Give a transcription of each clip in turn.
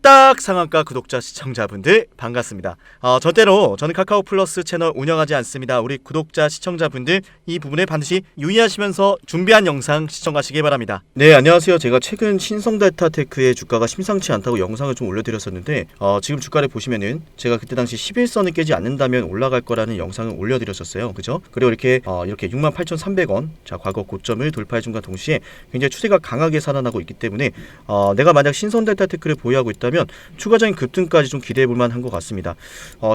뚝딱 상한가 구독자 시청자분들 반갑습니다. 저 때로 저는 카카오 플러스 채널 운영하지 않습니다. 우리 구독자 시청자분들 이 부분에 반드시 유의하시면서 준비한 영상 시청하시기 바랍니다. 네, 안녕하세요. 제가 최근 신성데이터테크의 주가가 심상치 않다고 영상을 좀 올려드렸었는데 지금 주가를 보시면은 제가 그때 당시 11선을 깨지 않는다면 올라갈 거라는 영상을 올려드렸었어요. 그죠? 그리고 이렇게 68,300원 자 과거 고점을 돌파해준과 동시에 굉장히 추세가 강하게 살아나고 있기 때문에 내가 만약 신성데이터테크를 보유하고 있다면 추가적인 급등까지 좀 기대해볼 만한 것 같습니다.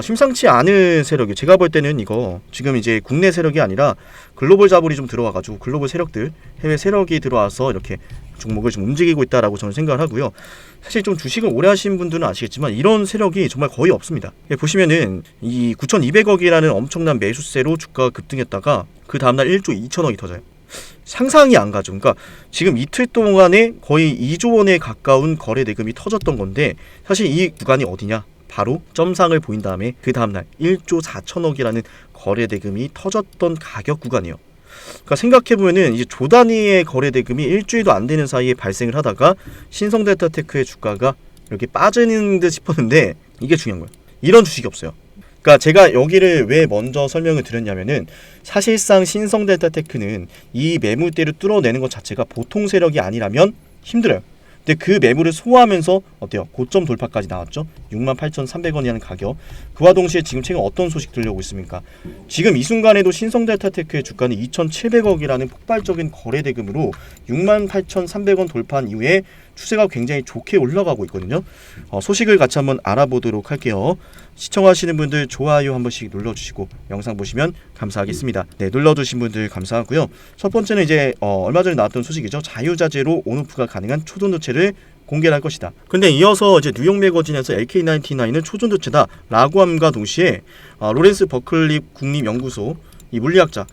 심상치 않은 세력이 제가 볼 때는 이거 지금 이제 국내 세력이 아니라 글로벌 자본이 좀 들어와가지고 글로벌 세력들 해외 세력이 들어와서 이렇게 종목을 좀 움직이고 있다라고 저는 생각을 하고요. 사실 좀 주식을 오래 하신 분들은 아시겠지만 이런 세력이 정말 거의 없습니다. 보시면은 이 9,200억이라는 엄청난 매수세로 주가가 급등했다가 그 다음날 1조 2천억이 터져요. 상상이 안 가죠. 그러니까 지금 이틀 동안에 거의 2조 원에 가까운 거래 대금이 터졌던 건데 사실 이 구간이 어디냐? 바로 점상을 보인 다음에 그 다음날 1조 4천억이라는 거래 대금이 터졌던 가격 구간이에요. 그러니까 생각해보면은 이제 조 단위의 거래 대금이 일주일도 안 되는 사이에 발생을 하다가 신성데이터테크의 주가가 이렇게 빠지는 듯 싶었는데 이게 중요한 거예요. 이런 주식이 없어요. 그러니까 제가 여기를 왜 먼저 설명을 드렸냐면은 사실상 신성데이터테크는 이 매물대를 뚫어내는 것 자체가 보통 세력이 아니라면 힘들어요. 근데 그 매물을 소화하면서 어때요? 고점 돌파까지 나왔죠. 68,300원이라는 가격. 그와 동시에 지금 최근 어떤 소식 들려오고 있습니까? 지금 이 순간에도 신성데이터테크의 주가는 2,700억이라는 폭발적인 거래 대금으로 68,300원 돌파한 이후에 추세가 굉장히 좋게 올라가고 있거든요. 소식을 같이 한번 알아보도록 할게요. 시청하시는 분들 좋아요 한 번씩 눌러주시고 영상 보시면 감사하겠습니다. 네, 눌러주신 분들 감사하고요. 첫 번째는 이제 얼마 전에 나왔던 소식이죠. 자유자재로 온오프가 가능한 초전도체를 공개를 할 것이다. 근데 이어서 이제 뉴욕 매거진에서 LK99은 초전도체다 라고 함과 동시에 로렌스 버클리 국립연구소 이 물리학자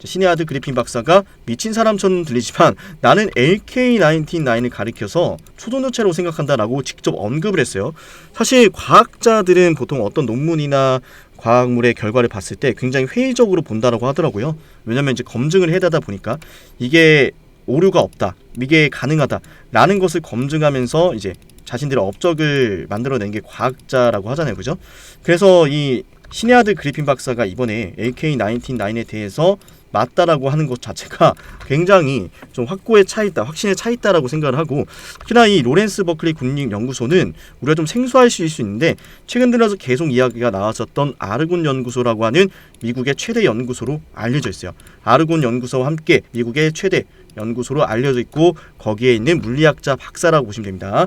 시네아드 그리핀 박사가 미친 사람처럼 들리지만 나는 LK99을 가리켜서 초전도체로 생각한다라고 직접 언급을 했어요. 사실 과학자들은 보통 어떤 논문이나 과학물의 결과를 봤을 때 굉장히 회의적으로 본다라고 하더라고요. 왜냐면 이제 검증을 해다다 보니까 이게 오류가 없다, 이게 가능하다라는 것을 검증하면서 이제 자신들의 업적을 만들어낸 게 과학자라고 하잖아요, 그죠? 그래서 이 시네아드 그리핀 박사가 이번에 LK99에 대해서 맞다라고 하는 것 자체가 굉장히 좀 확신에 차 있다라고 생각을 하고, 특히나 이 로렌스 버클리 국립연구소는 우리가 좀 생소할 수 있는데 최근 들어서 계속 이야기가 나왔었던 아르곤 연구소라고 하는 미국의 최대 연구소로 알려져 있어요. 아르곤 연구소와 함께 미국의 최대 연구소로 알려져 있고 거기에 있는 물리학자 박사라고 보시면 됩니다.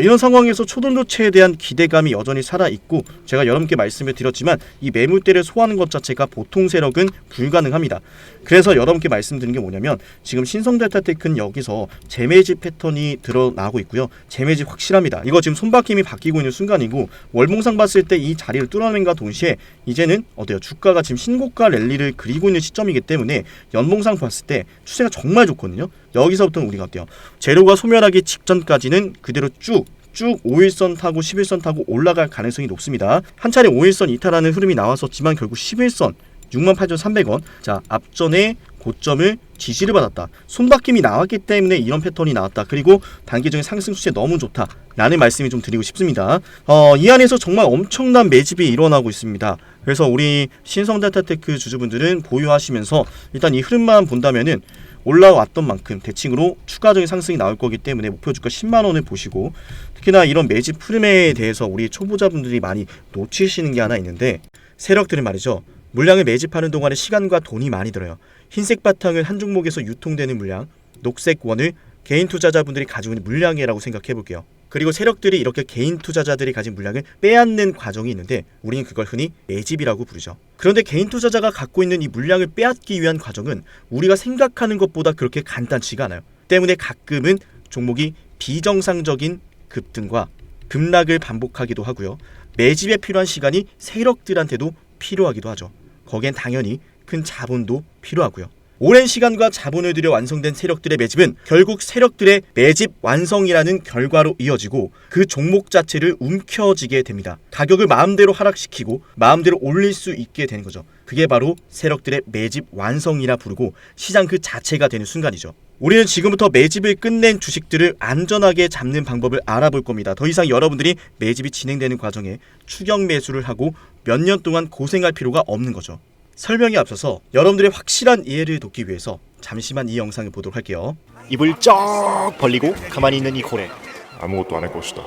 이런 상황에서 초전도체에 대한 기대감이 여전히 살아있고 제가 여러분께 말씀을 드렸지만 이 매물대를 소화하는 것 자체가 보통 세력은 불가능합니다. 그래서 여러분께 말씀드린 게 뭐냐면 지금 신성데이터테크는 여기서 재매집 패턴이 드러나고 있고요. 재매집 확실합니다. 이거 지금 손바뀜이 바뀌고 있는 순간이고 월봉상 봤을 때 이 자리를 뚫어낸과 동시에 이제는 어때요? 주가가 지금 신고가 랠리를 그리고 있는 시점이기 때문에 연봉상 봤을 때 추세가 정말 좋거든요. 여기서부터는 우리가 어때요? 재료가 소멸하기 직전까지는 그대로 쭉 5일선 타고 11선 타고 올라갈 가능성이 높습니다. 한 차례 5일선 이탈하는 흐름이 나왔었지만 결국 11선 68,300원 자 앞전에 고점을 지지를 받았다. 손바뀜이 나왔기 때문에 이런 패턴이 나왔다. 그리고 단기적인 상승 추세 너무 좋다 라는 말씀을 좀 드리고 싶습니다. 이 안에서 정말 엄청난 매집이 일어나고 있습니다. 그래서 우리 신성데이터테크 주주분들은 보유하시면서 일단 이 흐름만 본다면은 올라왔던 만큼 대칭으로 추가적인 상승이 나올 거기 때문에 목표 주가 10만원을 보시고, 특히나 이런 매집 흐름에 대해서 우리 초보자분들이 많이 놓치시는 게 하나 있는데 세력들은 말이죠. 물량을 매집하는 동안에 시간과 돈이 많이 들어요. 흰색 바탕을 한 종목에서 유통되는 물량, 녹색 원을 개인 투자자분들이 가지고 있는 물량이라고 생각해 볼게요. 그리고 세력들이 이렇게 개인 투자자들이 가진 물량을 빼앗는 과정이 있는데 우리는 그걸 흔히 매집이라고 부르죠. 그런데 개인 투자자가 갖고 있는 이 물량을 빼앗기 위한 과정은 우리가 생각하는 것보다 그렇게 간단치가 않아요. 때문에 가끔은 종목이 비정상적인 급등과 급락을 반복하기도 하고요. 매집에 필요한 시간이 세력들한테도 필요하기도 하죠. 거기엔 당연히 큰 자본도 필요하고요. 오랜 시간과 자본을 들여 완성된 세력들의 매집은 결국 세력들의 매집 완성이라는 결과로 이어지고 그 종목 자체를 움켜쥐게 됩니다. 가격을 마음대로 하락시키고 마음대로 올릴 수 있게 되는 거죠. 그게 바로 세력들의 매집 완성이라 부르고 시장 그 자체가 되는 순간이죠. 우리는 지금부터 매집을 끝낸 주식들을 안전하게 잡는 방법을 알아볼 겁니다. 더 이상 여러분들이 매집이 진행되는 과정에 추격 매수를 하고 몇 년 동안 고생할 필요가 없는 거죠. 설명에 앞서서 여러분들의 확실한 이해를 돕기 위해서 잠시만 이 영상을 보도록 할게요. 입을 쩍 벌리고 가만히 있는 이 고래. 아무것도 안 할 것이다.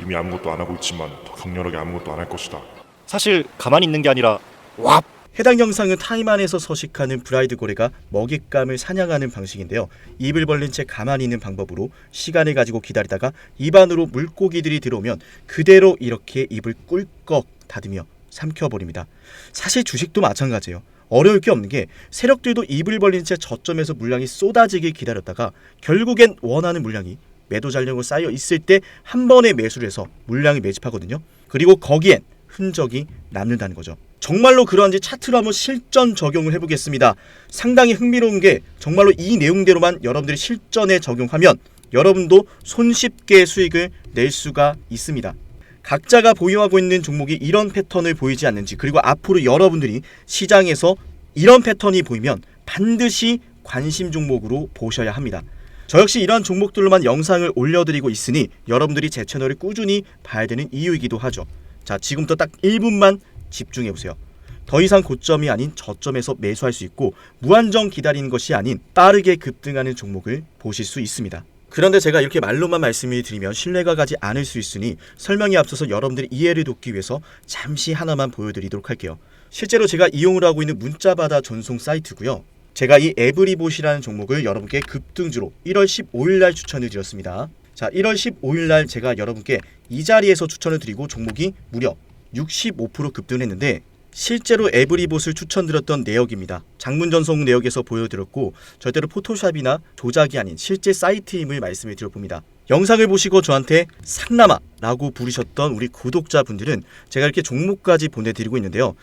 이미 아무것도 안 하고 있지만 더 강렬하게 아무것도 안 할 것이다. 사실 가만히 있는 게 아니라 왑! 해당 영상은 타임 안에서 서식하는 브라이드 고래가 먹잇감을 사냥하는 방식인데요. 입을 벌린 채 가만히 있는 방법으로 시간을 가지고 기다리다가 입 안으로 물고기들이 들어오면 그대로 이렇게 입을 꿀꺽 닫으며 삼켜버립니다. 사실 주식도 마찬가지예요. 어려울 게 없는 게 세력들도 입을 벌린 채 저점에서 물량이 쏟아지길 기다렸다가 결국엔 원하는 물량이 매도 잔량으로 쌓여 있을 때 한 번에 매수를 해서 물량을 매집하거든요. 그리고 거기엔 흔적이 남는다는 거죠. 정말로 그러한지 차트로 한번 실전 적용을 해보겠습니다. 상당히 흥미로운 게 정말로 이 내용대로만 여러분들이 실전에 적용하면 여러분도 손쉽게 수익을 낼 수가 있습니다. 각자가 보유하고 있는 종목이 이런 패턴을 보이지 않는지, 그리고 앞으로 여러분들이 시장에서 이런 패턴이 보이면 반드시 관심 종목으로 보셔야 합니다. 저 역시 이러한 종목들로만 영상을 올려드리고 있으니 여러분들이 제 채널을 꾸준히 봐야 되는 이유이기도 하죠. 자, 지금부터 딱 1분만 집중해보세요. 더 이상 고점이 아닌 저점에서 매수할 수 있고 무한정 기다리는 것이 아닌 빠르게 급등하는 종목을 보실 수 있습니다. 그런데 제가 이렇게 말로만 말씀을 드리면 신뢰가 가지 않을 수 있으니 설명에 앞서서 여러분들의 이해를 돕기 위해서 잠시 하나만 보여드리도록 할게요. 실제로 제가 이용을 하고 있는 문자받아 전송 사이트고요. 제가 이 에브리봇이라는 종목을 여러분께 급등주로 1월 15일날 추천을 드렸습니다. 자, 1월 15일날 제가 여러분께 이 자리에서 추천을 드리고 종목이 무려 65% 급등했는데 실제로 에브리봇을 추천드렸던 내역입니다. 장문 전송 내역에서 보여드렸고 절대로 포토샵이나 조작이 아닌 실제 사이트임을 말씀을 드려봅니다. 영상을 보시고 저한테 상남아라고 부르셨던 우리 구독자분들은 제가 이렇게 종목까지 보내드리고 있는데요.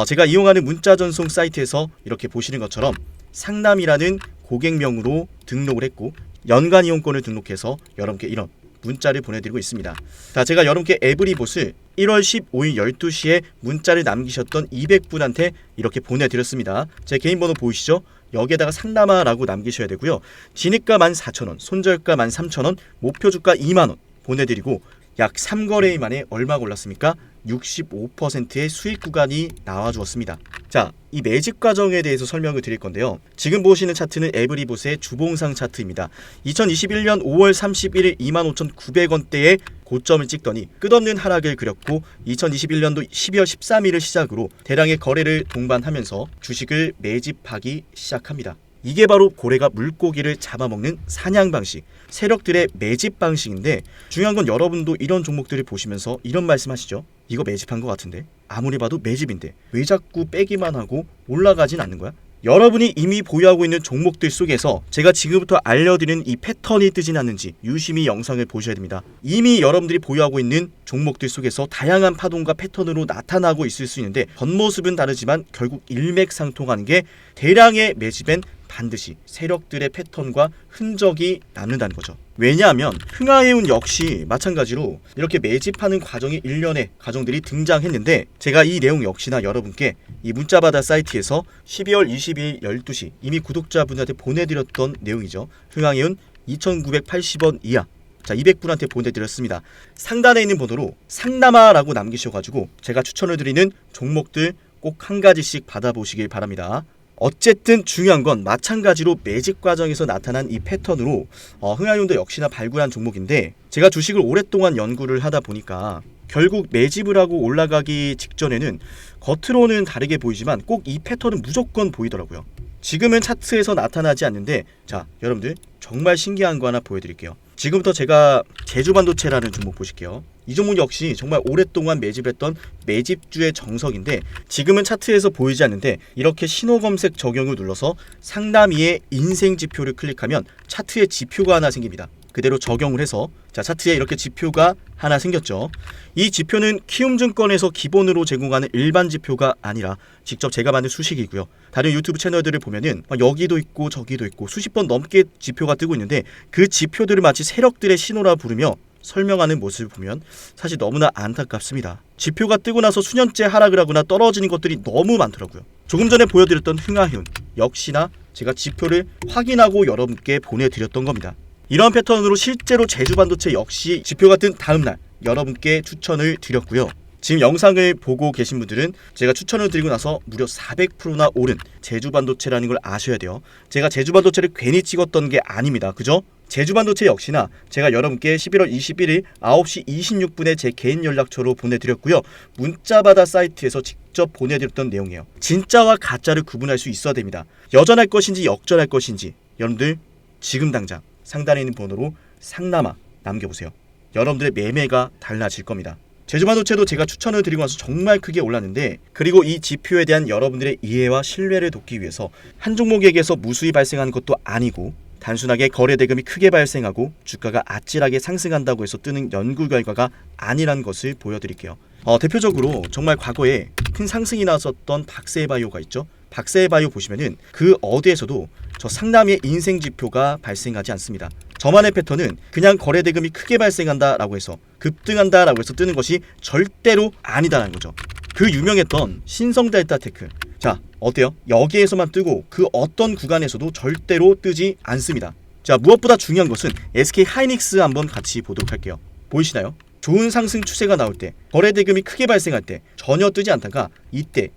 제가 이용하는 문자 전송 사이트에서 이렇게 보시는 것처럼 상남이라는 고객명으로 등록을 했고 연간 이용권을 등록해서 여러분께 이런 문자를 보내드리고 있습니다. 자, 제가 여러분께 에브리봇을 1월 15일 12시에 문자를 남기셨던 200분한테 이렇게 보내드렸습니다. 제 개인 번호 보이시죠? 여기에다가 상남아라고 남기셔야 되고요. 진입가 14,000원, 손절가 13,000원, 목표주가 2만원 보내드리고 약 3거래일 만에 얼마가 올랐습니까? 65%의 수익 구간이 나와주었습니다. 자, 이 매집 과정에 대해서 설명을 드릴 건데요. 지금 보시는 차트는 에브리봇의 주봉상 차트입니다. 2021년 5월 31일 25,900원대에 고점을 찍더니 끝없는 하락을 그렸고 2021년도 12월 13일을 시작으로 대량의 거래를 동반하면서 주식을 매집하기 시작합니다. 이게 바로 고래가 물고기를 잡아먹는 사냥 방식, 세력들의 매집 방식인데 중요한 건 여러분도 이런 종목들을 보시면서 이런 말씀하시죠. 이거 매집한 것 같은데? 아무리 봐도 매집인데 왜 자꾸 빼기만 하고 올라가진 않는 거야? 여러분이 이미 보유하고 있는 종목들 속에서 제가 지금부터 알려드리는 이 패턴이 뜨진 않는지 유심히 영상을 보셔야 됩니다. 이미 여러분들이 보유하고 있는 종목들 속에서 다양한 파동과 패턴으로 나타나고 있을 수 있는데 겉모습은 다르지만 결국 일맥상통하는 게 대량의 매집엔 반드시 세력들의 패턴과 흔적이 남는다는 거죠. 왜냐하면 흥하해운 역시 마찬가지로 이렇게 매집하는 과정이 일련의 과정들이 등장했는데 제가 이 내용 역시나 여러분께 이 문자받아 사이트에서 12월 22일 12시 이미 구독자분들한테 보내드렸던 내용이죠. 흥하해운 2,980원 이하, 자 200분한테 보내드렸습니다. 상단에 있는 번호로 상남아라고 남기셔가지고 제가 추천을 드리는 종목들 꼭 한 가지씩 받아보시길 바랍니다. 어쨌든 중요한 건 마찬가지로 매집 과정에서 나타난 이 패턴으로 흥하해운도 역시나 발굴한 종목인데 제가 주식을 오랫동안 연구를 하다 보니까 결국 매집을 하고 올라가기 직전에는 겉으로는 다르게 보이지만 꼭 이 패턴은 무조건 보이더라고요. 지금은 차트에서 나타나지 않는데 자 여러분들 정말 신기한 거 하나 보여드릴게요. 지금부터 제가 제주반도체라는 종목 보실게요. 이 종목 역시 정말 오랫동안 매집했던 매집주의 정석인데 지금은 차트에서 보이지 않는데 이렇게 신호 검색 적용을 눌러서 상남이의 인생 지표를 클릭하면 차트에 지표가 하나 생깁니다. 그대로 적용을 해서 자 차트에 이렇게 지표가 하나 생겼죠. 이 지표는 키움증권에서 기본으로 제공하는 일반 지표가 아니라 직접 제가 만든 수식이고요. 다른 유튜브 채널들을 보면은 여기도 있고 저기도 있고 수십 번 넘게 지표가 뜨고 있는데 그 지표들을 마치 세력들의 신호라 부르며 설명하는 모습을 보면 사실 너무나 안타깝습니다. 지표가 뜨고 나서 수년째 하락을 하거나 떨어지는 것들이 너무 많더라고요. 조금 전에 보여드렸던 흥하희운 역시나 제가 지표를 확인하고 여러분께 보내드렸던 겁니다. 이러한 패턴으로 실제로 제주반도체 역시 지표가 뜬 다음날 여러분께 추천을 드렸고요. 지금 영상을 보고 계신 분들은 제가 추천을 드리고 나서 무려 400%나 오른 제주반도체라는 걸 아셔야 돼요. 제가 제주반도체를 괜히 찍었던 게 아닙니다. 그죠? 제주반도체 역시나 제가 여러분께 11월 21일 9시 26분에 제 개인 연락처로 보내드렸고요. 문자받아 사이트에서 직접 보내드렸던 내용이에요. 진짜와 가짜를 구분할 수 있어야 됩니다. 여전할 것인지 역전할 것인지 여러분들 지금 당장 상단에 있는 번호로 상남아 남겨보세요. 여러분들의 매매가 달라질 겁니다. 제주반도체도 제가 추천을 드리고 나서 정말 크게 올랐는데 그리고 이 지표에 대한 여러분들의 이해와 신뢰를 돕기 위해서 한 종목에게서 무수히 발생하는 것도 아니고 단순하게 거래 대금이 크게 발생하고 주가가 아찔하게 상승한다고 해서 뜨는 연구 결과가 아니란 것을 보여드릴게요. 대표적으로 정말 과거에 큰 상승이 나왔었던 박세바이오가 있죠. 박세바이오 보시면은 그 어디에서도 저 상남이의 인생 지표가 발생하지 않습니다. 저만의 패턴은 그냥 거래 대금이 크게 발생한다라고 해서 급등한다라고 해서 뜨는 것이 절대로 아니다라는 거죠. 그 유명했던 신성델타테크. 자, 어때요? 여기에서만 뜨고 그 어떤 구간에서도 절대로 뜨지 않습니다. 자, 무엇보다 중요한 것은 SK 하이닉스 한번 같이 보도록 할게요. 보이시나요? 좋은 상승 추세가 나올 때, 거래 대금이 크게 발생할 때 전혀 뜨지 않다가 이때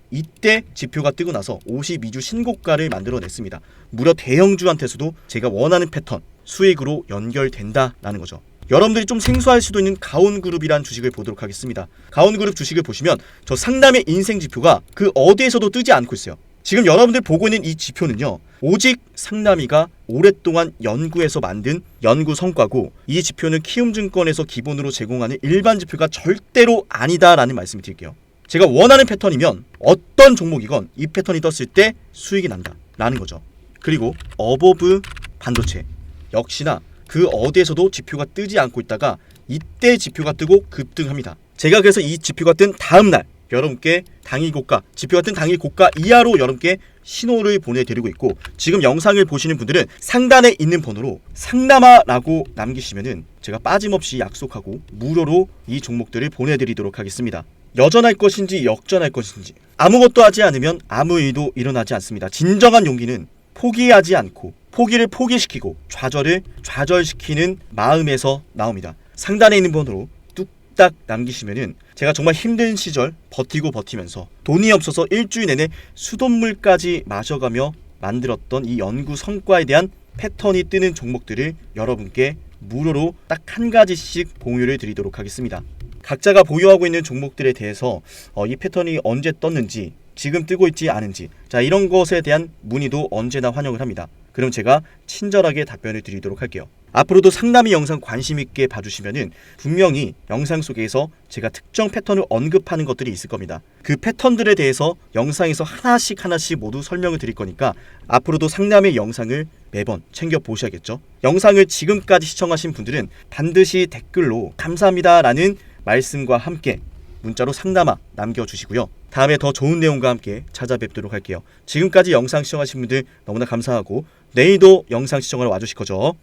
지표가 뜨고 나서 52주 신고가를 만들어냈습니다. 무려 대형주한테서도 제가 원하는 패턴, 수익으로 연결된다라는 거죠. 여러분들이 좀 생소할 수도 있는 가온그룹이란 주식을 보도록 하겠습니다. 가온그룹 주식을 보시면 저 상담의 인생 지표가 그 어디에서도 뜨지 않고 있어요. 지금 여러분들 보고 있는 이 지표는요, 오직 상남이가 오랫동안 연구해서 만든 연구 성과고 이 지표는 키움증권에서 기본으로 제공하는 일반 지표가 절대로 아니다라는 말씀을 드릴게요. 제가 원하는 패턴이면 어떤 종목이건 이 패턴이 떴을 때 수익이 난다라는 거죠. 그리고 어버브 반도체 역시나 그 어디에서도 지표가 뜨지 않고 있다가 이때 지표가 뜨고 급등합니다. 제가 그래서 이 지표가 뜬 다음날 여러분께 당일 고가, 지표가 뜬 당일 고가 이하로 여러분께 신호를 보내드리고 있고 지금 영상을 보시는 분들은 상단에 있는 번호로 상남아라고 남기시면은 제가 빠짐없이 약속하고 무료로 이 종목들을 보내드리도록 하겠습니다. 여전할 것인지 역전할 것인지 아무것도 하지 않으면 아무 일도 일어나지 않습니다. 진정한 용기는 포기하지 않고 포기를 포기시키고 좌절을 좌절시키는 마음에서 나옵니다. 상단에 있는 번호로 뚝딱 남기시면은 제가 정말 힘든 시절 버티면서 돈이 없어서 일주일 내내 수돗물까지 마셔가며 만들었던 이 연구 성과에 대한 패턴이 뜨는 종목들을 여러분께 무료로 딱 한 가지씩 공유를 드리도록 하겠습니다. 각자가 보유하고 있는 종목들에 대해서 이 패턴이 언제 떴는지 지금 뜨고 있지 않은지 자 이런 것에 대한 문의도 언제나 환영을 합니다. 그럼 제가 친절하게 답변을 드리도록 할게요. 앞으로도 상남이 영상 관심 있게 봐주시면은 분명히 영상 속에서 제가 특정 패턴을 언급하는 것들이 있을 겁니다. 그 패턴들에 대해서 영상에서 하나씩 모두 설명을 드릴 거니까 앞으로도 상남의 영상을 매번 챙겨 보셔야겠죠. 영상을 지금까지 시청하신 분들은 반드시 댓글로 감사합니다라는 말씀과 함께 문자로 상남아 남겨주시고요. 다음에 더 좋은 내용과 함께 찾아뵙도록 할게요. 지금까지 영상 시청하신 분들 너무나 감사하고 내일도 영상 시청하러 와주실 거죠.